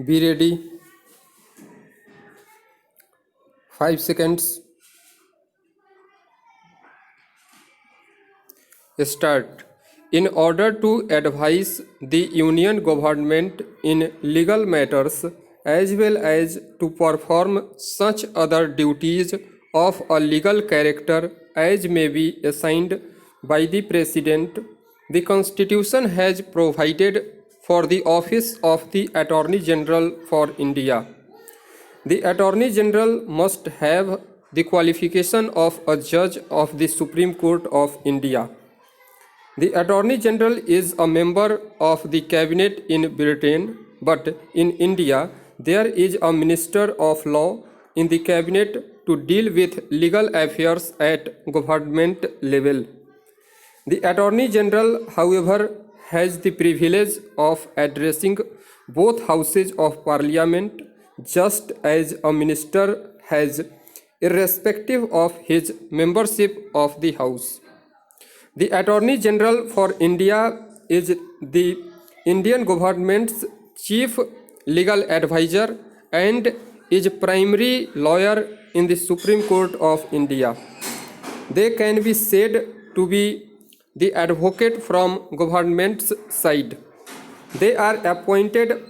Be ready. 5 seconds. Start. In order to advise the Union government in legal matters as well as to perform such other duties of a legal character as may be assigned by the President, the Constitution has provided for the office of the Attorney General for India. The Attorney General must have the qualification of a judge of the Supreme Court of India. The Attorney General is a member of the Cabinet in Britain, but in India there is a Minister of Law in the Cabinet to deal with legal affairs at government level. The Attorney General, however, has the privilege of addressing both houses of Parliament just as a minister has, irrespective of his membership of the House. The Attorney General for India is the Indian government's chief legal advisor and is primary lawyer in the Supreme Court of India. They can be said to be the advocate from government's side. They are appointed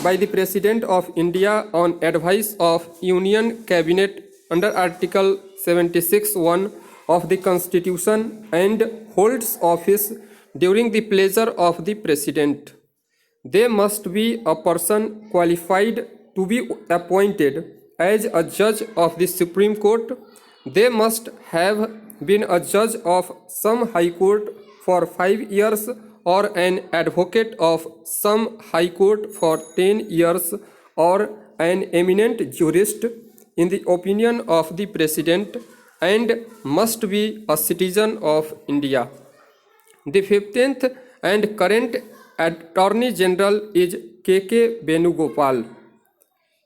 by the President of India on advice of Union Cabinet under Article 76(1) of the Constitution and holds office during the pleasure of the President. They must be a person qualified to be appointed as a judge of the Supreme Court. They must have been a judge of some high court for 5 years or an advocate of some high court for 10 years or an eminent jurist in the opinion of the President and must be a citizen of India. The 15th and current Attorney General is K.K. Venugopal.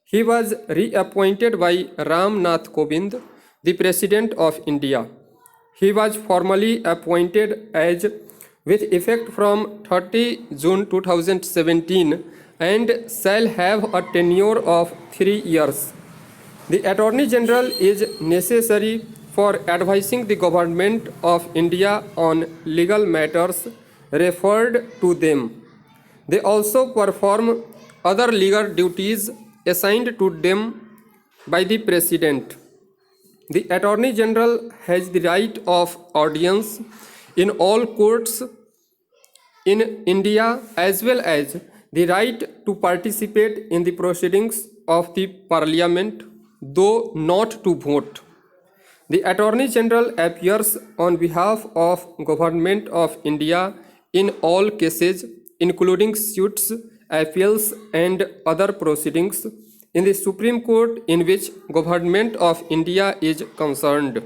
He was reappointed by Ram Nath Kovind, the President of India. He was formally appointed as with effect from 30 June 2017 and shall have a tenure of 3 years. The Attorney General is necessary for advising the Government of India on legal matters referred to them. They also perform other legal duties assigned to them by the President. The Attorney General has the right of audience in all courts in India as well as the right to participate in the proceedings of the Parliament, though not to vote. The Attorney General appears on behalf of Government of India in all cases, including suits, appeals, and other proceedings in the Supreme Court in which Government of India is concerned.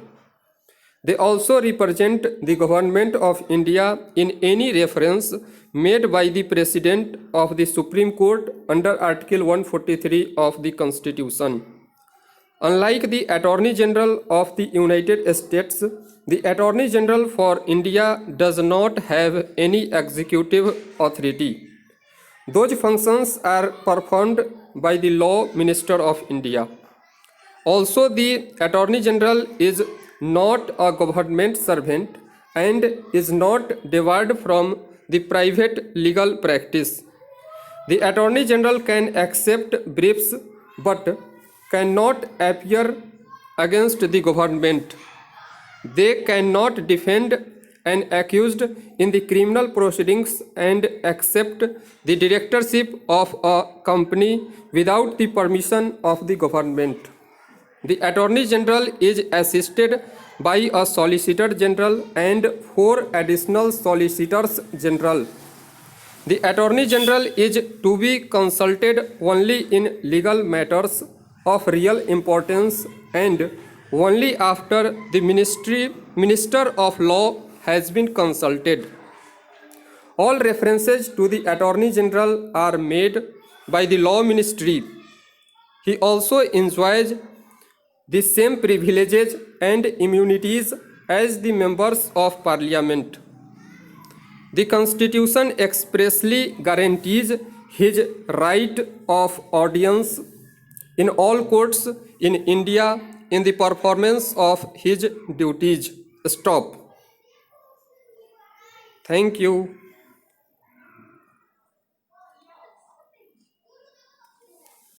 They also represent the Government of India in any reference made by the President of the Supreme Court under Article 143 of the Constitution. Unlike the Attorney General of the United States, the Attorney General for India does not have any executive authority. Those functions are performed by the Law Minister of India. Also, the Attorney General is not a government servant and is not debarred from the private legal practice. The Attorney General can accept briefs but cannot appear against the government. They cannot defend an accused in the criminal proceedings and accept the directorship of a company without the permission of the government. The Attorney General is assisted by a Solicitor General and 4 additional Solicitors General. The Attorney General is to be consulted only in legal matters of real importance and only after the Minister of Law has been consulted. All references to the Attorney General are made by the Law Ministry. He also enjoys the same privileges and immunities as the members of Parliament. The Constitution expressly guarantees his right of audience in all courts in India in the performance of his duties. Stop. Thank you.